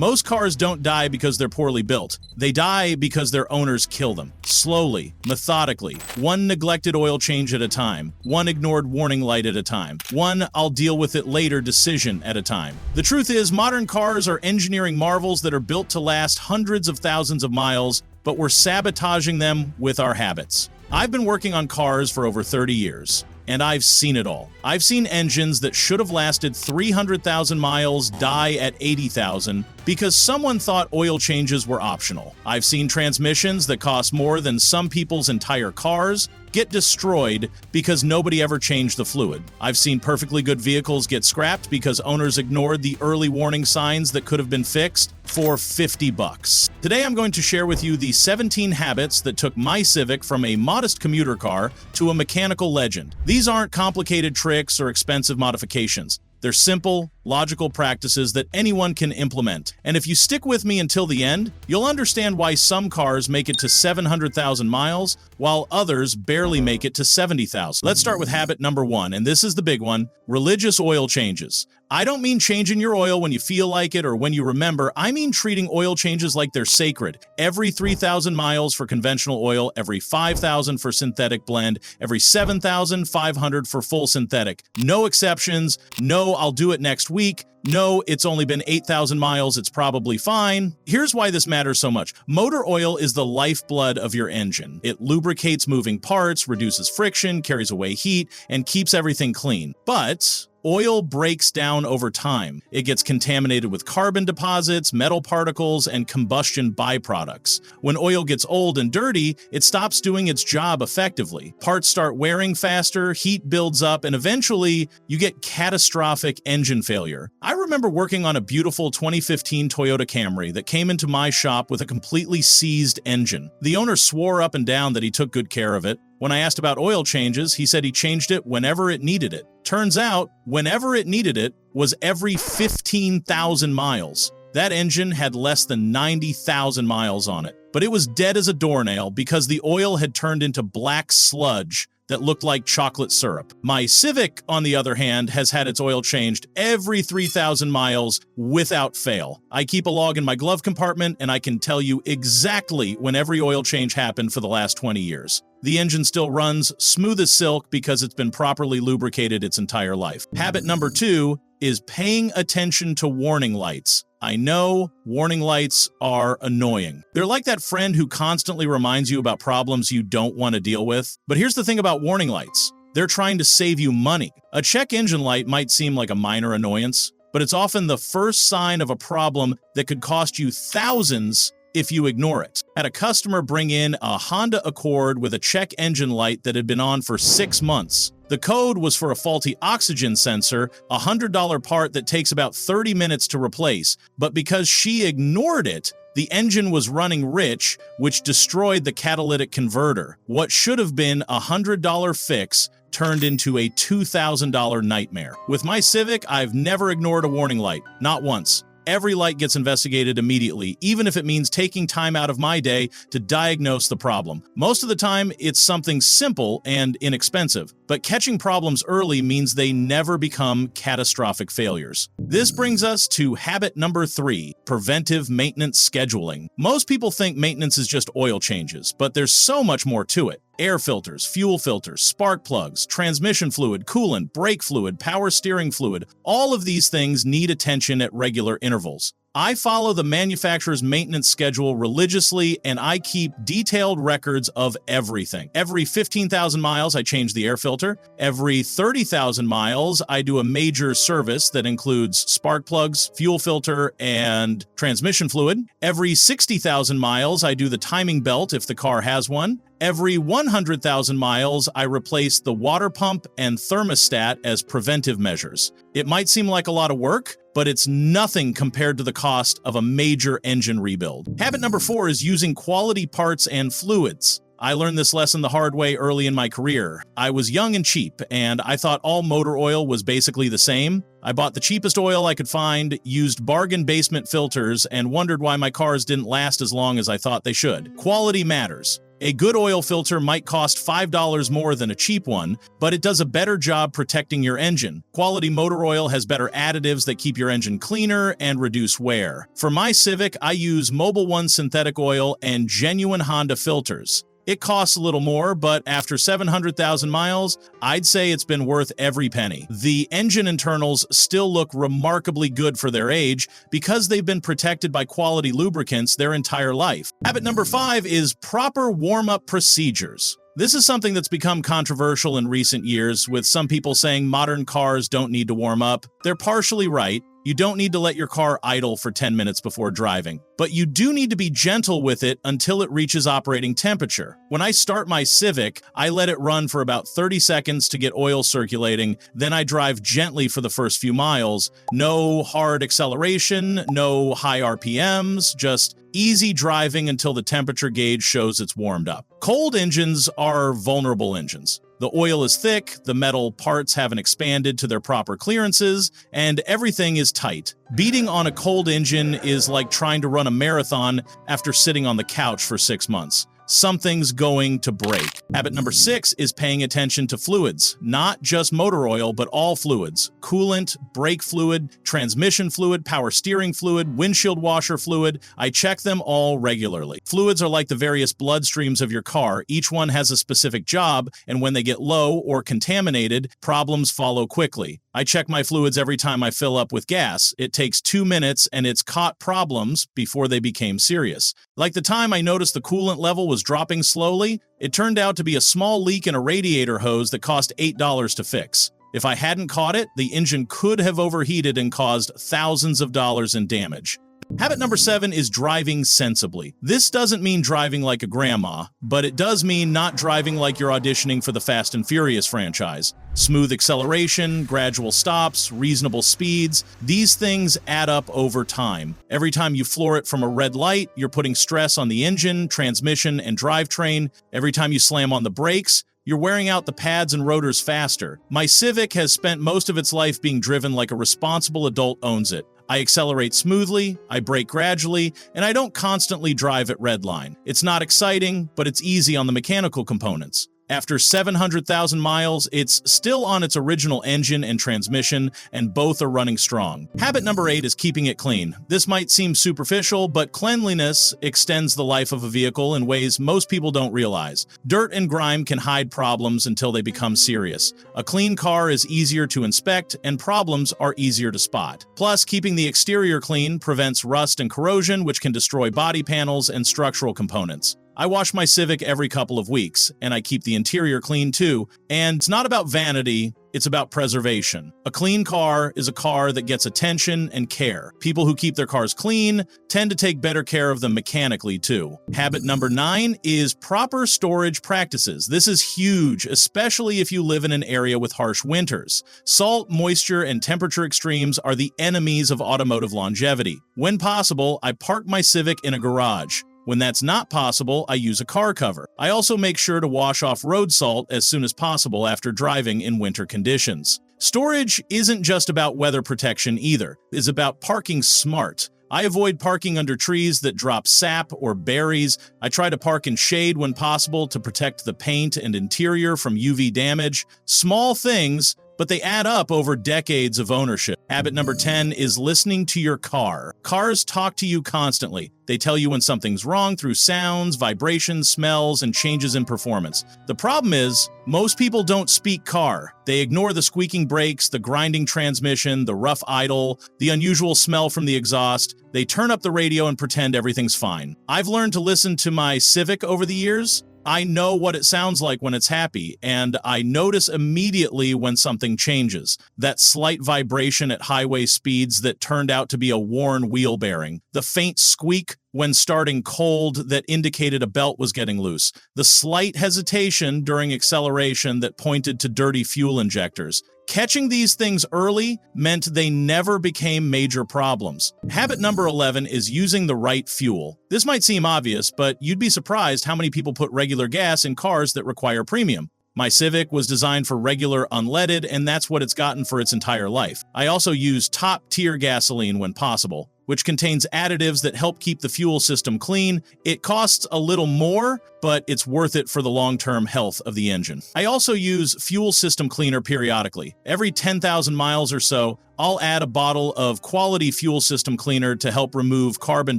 Most cars don't die because they're poorly built. They die because their owners kill them. Slowly, methodically, one neglected oil change at a time, one ignored warning light at a time, one I'll deal with it later decision at a time. The truth is, modern cars are engineering marvels that are built to last hundreds of thousands of miles, but we're sabotaging them with our habits. I've been working on cars for over 30 years. And I've seen it all. I've seen engines that should have lasted 300,000 miles die at 80,000 because someone thought oil changes were optional. I've seen transmissions that cost more than some people's entire cars get destroyed because nobody ever changed the fluid. I've seen perfectly good vehicles get scrapped because owners ignored the early warning signs that could have been fixed for $50. Today I'm going to share with you the 17 habits that took my Civic from a modest commuter car to a mechanical legend. These aren't complicated tricks or expensive modifications. They're simple, logical practices that anyone can implement. And if you stick with me until the end, you'll understand why some cars make it to 700,000 miles, while others barely make it to 70,000. Let's start with habit number 1, and this is the big one: religious oil changes. I don't mean changing your oil when you feel like it or when you remember. I mean treating oil changes like they're sacred. Every 3,000 miles for conventional oil, every 5,000 for synthetic blend, every 7,500 for full synthetic. No exceptions. No, I'll do it next week. No, it's only been 8,000 miles, it's probably fine. Here's why this matters so much. Motor oil is the lifeblood of your engine. It lubricates moving parts, reduces friction, carries away heat, and keeps everything clean. But oil breaks down over time. It gets contaminated with carbon deposits, metal particles, and combustion byproducts. When oil gets old and dirty, it stops doing its job effectively. Parts start wearing faster, heat builds up, and eventually you get catastrophic engine failure. I remember working on a beautiful 2015 Toyota Camry that came into my shop with a completely seized engine. The owner swore up and down that he took good care of it. When I asked about oil changes, he said he changed it whenever it needed it. Turns out, whenever it needed it was every 15,000 miles. That engine had less than 90,000 miles on it, but it was dead as a doornail because the oil had turned into black sludge that looked like chocolate syrup. My Civic, on the other hand, has had its oil changed every 3,000 miles without fail. I keep a log in my glove compartment, and I can tell you exactly when every oil change happened for the last 20 years. The engine still runs smooth as silk because it's been properly lubricated its entire life. Habit number 2 is paying attention to warning lights. I know warning lights are annoying. They're like that friend who constantly reminds you about problems you don't want to deal with. But here's the thing about warning lights. They're trying to save you money. A check engine light might seem like a minor annoyance, but it's often the first sign of a problem that could cost you thousands if you ignore it. Had a customer bring in a Honda Accord with a check engine light that had been on for 6 months. The code was for a faulty oxygen sensor, a $100 part that takes about 30 minutes to replace, but because she ignored it, the engine was running rich, which destroyed the catalytic converter. What should have been a $100 fix turned into a $2,000 nightmare. With my Civic, I've never ignored a warning light, not once. Every light gets investigated immediately, even if it means taking time out of my day to diagnose the problem. Most of the time, it's something simple and inexpensive, but catching problems early means they never become catastrophic failures. This brings us to habit number 3, preventive maintenance scheduling. Most people think maintenance is just oil changes, but there's so much more to it. Air filters, fuel filters, spark plugs, transmission fluid, coolant, brake fluid, power steering fluid, all of these things need attention at regular intervals. I follow the manufacturer's maintenance schedule religiously, and I keep detailed records of everything. Every 15,000 miles, I change the air filter. Every 30,000 miles, I do a major service that includes spark plugs, fuel filter, and transmission fluid. Every 60,000 miles, I do the timing belt if the car has one. Every 100,000 miles, I replace the water pump and thermostat as preventive measures. It might seem like a lot of work, but it's nothing compared to the cost of a major engine rebuild. Habit number 4 is using quality parts and fluids. I learned this lesson the hard way early in my career. I was young and cheap, and I thought all motor oil was basically the same. I bought the cheapest oil I could find, used bargain basement filters, and wondered why my cars didn't last as long as I thought they should. Quality matters. A good oil filter might cost $5 more than a cheap one, but it does a better job protecting your engine. Quality motor oil has better additives that keep your engine cleaner and reduce wear. For my Civic, I use Mobil 1 synthetic oil and genuine Honda filters. It costs a little more, but after 700,000 miles, I'd say it's been worth every penny. The engine internals still look remarkably good for their age because they've been protected by quality lubricants their entire life. Habit number 5 is proper warm-up procedures. This is something that's become controversial in recent years, with some people saying modern cars don't need to warm up. They're partially right. You don't need to let your car idle for 10 minutes before driving, but you do need to be gentle with it until it reaches operating temperature. When I start my Civic, I let it run for about 30 seconds to get oil circulating, then I drive gently for the first few miles. No hard acceleration, no high RPMs, just easy driving until the temperature gauge shows it's warmed up. Cold engines are vulnerable engines. The oil is thick, the metal parts haven't expanded to their proper clearances, and everything is tight. Beating on a cold engine is like trying to run a marathon after sitting on the couch for 6 months. Something's going to break. Habit number 6 is paying attention to fluids, not just motor oil, but all fluids. Coolant, brake fluid, transmission fluid, power steering fluid, windshield washer fluid. I check them all regularly. Fluids are like the various bloodstreams of your car. Each one has a specific job, and when they get low or contaminated, problems follow quickly. I check my fluids every time I fill up with gas. It takes 2 minutes, and it's caught problems before they became serious. Like the time I noticed the coolant level was dropping slowly, it turned out to be a small leak in a radiator hose that cost $8 to fix. If I hadn't caught it, the engine could have overheated and caused thousands of dollars in damage. Habit number 7 is driving sensibly. This doesn't mean driving like a grandma, but it does mean not driving like you're auditioning for the Fast and Furious franchise. Smooth acceleration, gradual stops, reasonable speeds, these things add up over time. Every time you floor it from a red light, you're putting stress on the engine, transmission, and drivetrain. Every time you slam on the brakes, you're wearing out the pads and rotors faster. My Civic has spent most of its life being driven like a responsible adult owns it. I accelerate smoothly, I brake gradually, and I don't constantly drive at redline. It's not exciting, but it's easy on the mechanical components. After 700,000 miles, it's still on its original engine and transmission, and both are running strong. Habit number 8 is keeping it clean. This might seem superficial, but cleanliness extends the life of a vehicle in ways most people don't realize. Dirt and grime can hide problems until they become serious. A clean car is easier to inspect, and problems are easier to spot. Plus, keeping the exterior clean prevents rust and corrosion, which can destroy body panels and structural components. I wash my Civic every couple of weeks, and I keep the interior clean too, and it's not about vanity, it's about preservation. A clean car is a car that gets attention and care. People who keep their cars clean tend to take better care of them mechanically too. Habit number 9 is proper storage practices. This is huge, especially if you live in an area with harsh winters. Salt, moisture, and temperature extremes are the enemies of automotive longevity. When possible, I park my Civic in a garage. When that's not possible, I use a car cover. I also make sure to wash off road salt as soon as possible after driving in winter conditions. Storage isn't just about weather protection either. It's about parking smart. I avoid parking under trees that drop sap or berries. I try to park in shade when possible to protect the paint and interior from UV damage. Small things, but they add up over decades of ownership. Habit number 10 is listening to your car. Cars talk to you constantly. They tell you when something's wrong through sounds, vibrations, smells, and changes in performance. The problem is, most people don't speak car. They ignore the squeaking brakes, the grinding transmission, the rough idle, the unusual smell from the exhaust. They turn up the radio and pretend everything's fine. I've learned to listen to my Civic over the years. I know what it sounds like when it's happy, and I notice immediately when something changes. That slight vibration at highway speeds that turned out to be a worn wheel bearing. The faint squeak when starting cold that indicated a belt was getting loose. The slight hesitation during acceleration that pointed to dirty fuel injectors. Catching these things early meant they never became major problems. Habit number 11 is using the right fuel. This might seem obvious, but you'd be surprised how many people put regular gas in cars that require premium. My Civic was designed for regular unleaded, and that's what it's gotten for its entire life. I also use top-tier gasoline when possible. which contains additives that help keep the fuel system clean. It costs a little more, but it's worth it for the long-term health of the engine. I also use fuel system cleaner periodically. Every 10,000 miles or so, I'll add a bottle of quality fuel system cleaner to help remove carbon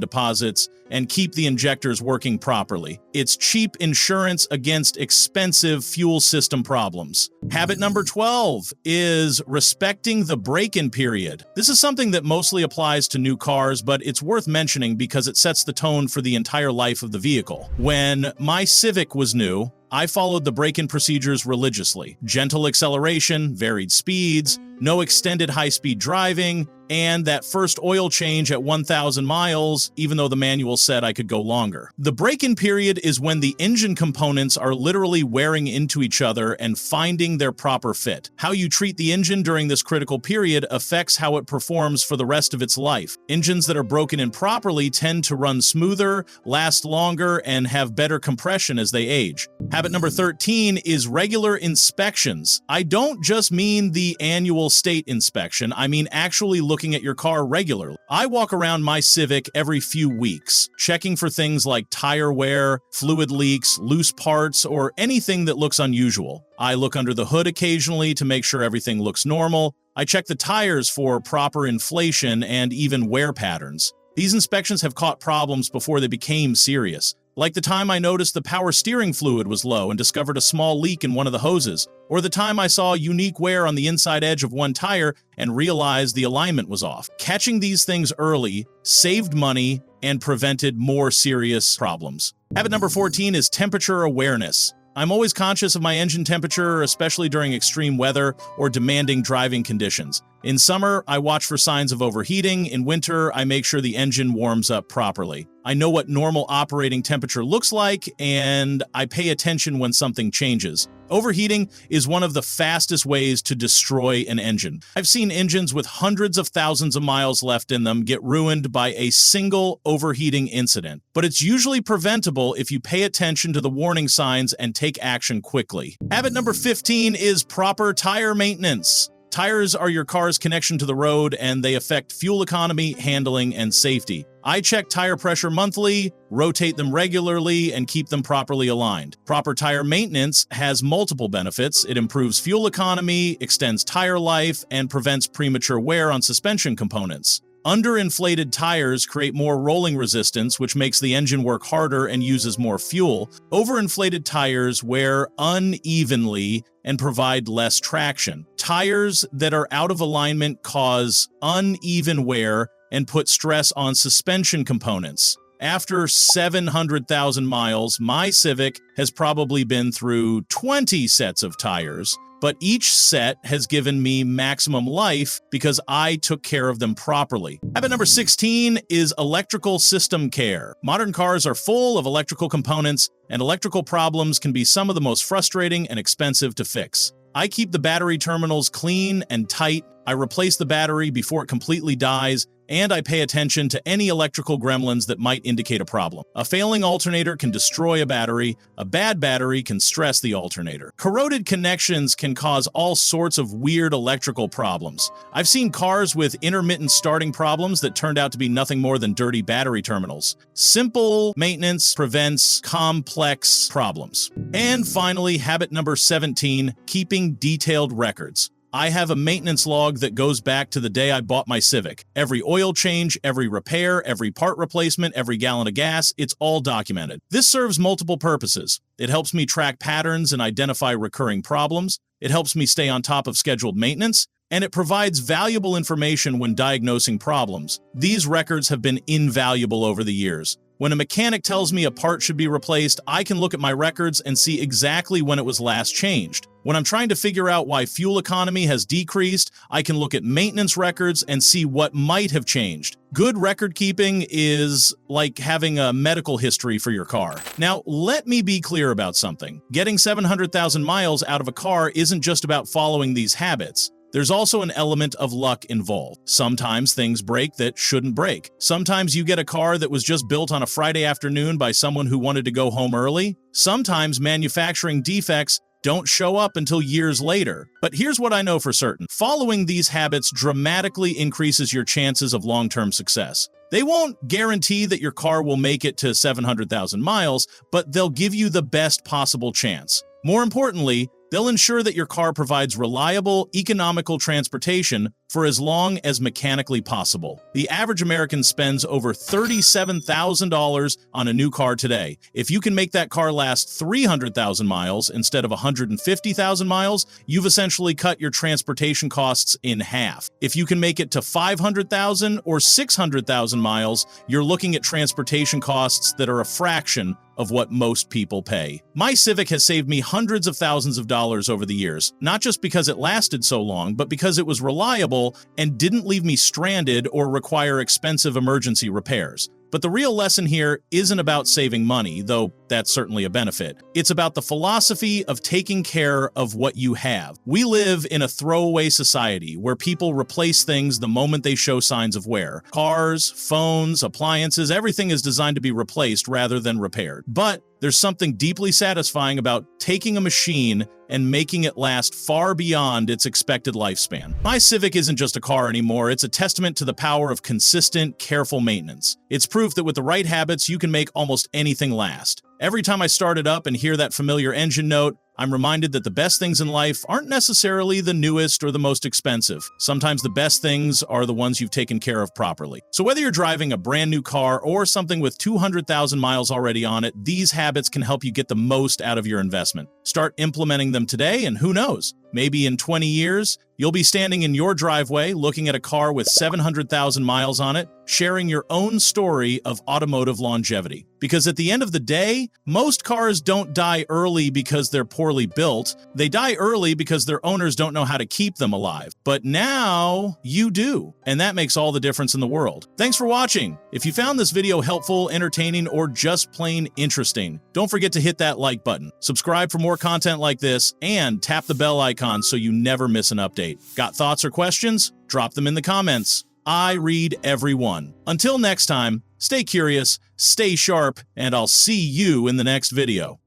deposits and keep the injectors working properly. It's cheap insurance against expensive fuel system problems. Habit number 12 is respecting the break-in period. This is something that mostly applies to new cars, but it's worth mentioning because it sets the tone for the entire life of the vehicle. When my Civic was new, I followed the break-in procedures religiously. Gentle acceleration, varied speeds, no extended high-speed driving, and that first oil change at 1,000 miles, even though the manual said I could go longer. The break-in period is when the engine components are literally wearing into each other and finding their proper fit. How you treat the engine during this critical period affects how it performs for the rest of its life. Engines that are broken in properly tend to run smoother, last longer, and have better compression as they age. Habit number 13 is regular inspections. I don't just mean the annual state inspection, I mean actually looking at your car regularly. I walk around my Civic every few weeks, checking for things like tire wear, fluid leaks, loose parts, or anything that looks unusual. I look under the hood occasionally to make sure everything looks normal. I check the tires for proper inflation and even wear patterns. These inspections have caught problems before they became serious. Like the time I noticed the power steering fluid was low and discovered a small leak in one of the hoses, or the time I saw unique wear on the inside edge of one tire and realized the alignment was off. Catching these things early saved money and prevented more serious problems. Habit number 14 is temperature awareness. I'm always conscious of my engine temperature, especially during extreme weather or demanding driving conditions. In summer, I watch for signs of overheating. In winter, I make sure the engine warms up properly. I know what normal operating temperature looks like, and I pay attention when something changes. Overheating is one of the fastest ways to destroy an engine. I've seen engines with hundreds of thousands of miles left in them get ruined by a single overheating incident. But it's usually preventable if you pay attention to the warning signs and take action quickly. Habit number 15 is proper tire maintenance. Tires are your car's connection to the road, and they affect fuel economy, handling, and safety. I check tire pressure monthly, rotate them regularly, and keep them properly aligned. Proper tire maintenance has multiple benefits. It improves fuel economy, extends tire life, and prevents premature wear on suspension components. Underinflated tires create more rolling resistance, which makes the engine work harder and uses more fuel. Overinflated tires wear unevenly and provide less traction. Tires that are out of alignment cause uneven wear and put stress on suspension components. After 700,000 miles, my Civic has probably been through 20 sets of tires, but each set has given me maximum life because I took care of them properly. Habit number 16 is electrical system care. Modern cars are full of electrical components, and electrical problems can be some of the most frustrating and expensive to fix. I keep the battery terminals clean and tight. I replace the battery before it completely dies, and I pay attention to any electrical gremlins that might indicate a problem. A failing alternator can destroy a battery. A bad battery can stress the alternator. Corroded connections can cause all sorts of weird electrical problems. I've seen cars with intermittent starting problems that turned out to be nothing more than dirty battery terminals. Simple maintenance prevents complex problems. And finally, habit number 17, keeping detailed records. I have a maintenance log that goes back to the day I bought my Civic. Every oil change, every repair, every part replacement, every gallon of gas, it's all documented. This serves multiple purposes. It helps me track patterns and identify recurring problems. It helps me stay on top of scheduled maintenance. And it provides valuable information when diagnosing problems. These records have been invaluable over the years. When a mechanic tells me a part should be replaced, I can look at my records and see exactly when it was last changed. When I'm trying to figure out why fuel economy has decreased, I can look at maintenance records and see what might have changed. Good record keeping is like having a medical history for your car. Now, let me be clear about something. Getting 700,000 miles out of a car isn't just about following these habits. There's also an element of luck involved. Sometimes things break that shouldn't break. Sometimes you get a car that was just built on a Friday afternoon by someone who wanted to go home early. Sometimes manufacturing defects don't show up until years later. But here's what I know for certain. Following these habits dramatically increases your chances of long-term success. They won't guarantee that your car will make it to 700,000 miles, but they'll give you the best possible chance. More importantly, they'll ensure that your car provides reliable, economical transportation for as long as mechanically possible. The average American spends over $37,000 on a new car today. If you can make that car last 300,000 miles instead of 150,000 miles, you've essentially cut your transportation costs in half. If you can make it to 500,000 or 600,000 miles, you're looking at transportation costs that are a fraction of what most people pay. My Civic has saved me hundreds of thousands of dollars over the years, not just because it lasted so long, but because it was reliable and didn't leave me stranded or require expensive emergency repairs. But the real lesson here isn't about saving money, though that's certainly a benefit. It's about the philosophy of taking care of what you have. We live in a throwaway society where people replace things the moment they show signs of wear. Cars, phones, appliances, everything is designed to be replaced rather than repaired. But there's something deeply satisfying about taking a machine and making it last far beyond its expected lifespan. My Civic isn't just a car anymore, it's a testament to the power of consistent, careful maintenance. It's proof that with the right habits, you can make almost anything last. Every time I start it up and hear that familiar engine note, I'm reminded that the best things in life aren't necessarily the newest or the most expensive. Sometimes the best things are the ones you've taken care of properly. So whether you're driving a brand new car or something with 200,000 miles already on it, these habits can help you get the most out of your investment. Start implementing them today, and who knows, maybe in 20 years, you'll be standing in your driveway looking at a car with 700,000 miles on it, sharing your own story of automotive longevity. Because at the end of the day, most cars don't die early because they're poorly built. They die early because their owners don't know how to keep them alive. But now you do, and that makes all the difference in the world. Thanks for watching. If you found this video helpful, entertaining, or just plain interesting, don't forget to hit that like button. Subscribe for more content like this, and tap the bell icon so you never miss an update. Got thoughts or questions? Drop them in the comments. I read every one. Until next time, stay curious, stay sharp, and I'll see you in the next video.